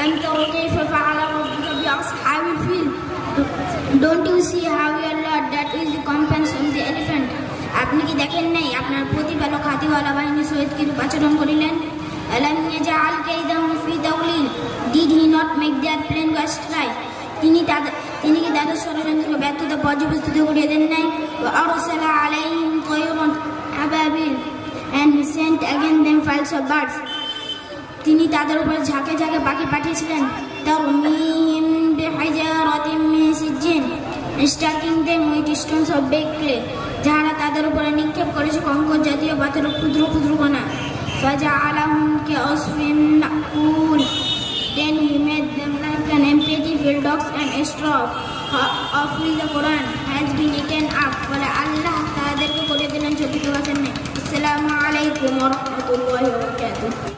ألم تر كيف فعل ربك بأصحاب الفيل Don't you see how your Lord that is the recompense of the elephant? আপনি কি দেখেন নাই আপনার প্রতিপালক হাতিওয়ালা বাহিনীর সহিত কিরূপ আচরণ করিলেন? ألم يجعل كيدهم في تضليل Did he not make their plan go astray? তিনি কি তাদের ষড়যন্ত্রকে ব্যর্থতা পর্যবসিত করিয়ে দেন নাই? وأرسل عليهم طيرا أبابيل and he sent against them flights of birds. তিনি তাদের উপর ঝাঁকে ঝাঁকে পাখি পাঠিয়েছিলেন। ترميهم بحجارة من سجيل striking them with stones of baked clay. যারা তাদের উপরে নিক্ষেপ করেছে কঙ্কর জাতীয় পাথরের ক্ষুদ্র ক্ষুদ্র কণা। فجعلهم كعصف مأكول Then he made them like an empty field dogs and straw of the Quran has been eaten up. ফলে আল্লাহ তাদেরকে করে দিলেন ছোট গাছের ন্যায়। আসসালামু আলাইকুম ওয়া রাহমাতুল্লাহি ওয়া বারাকাতুহু।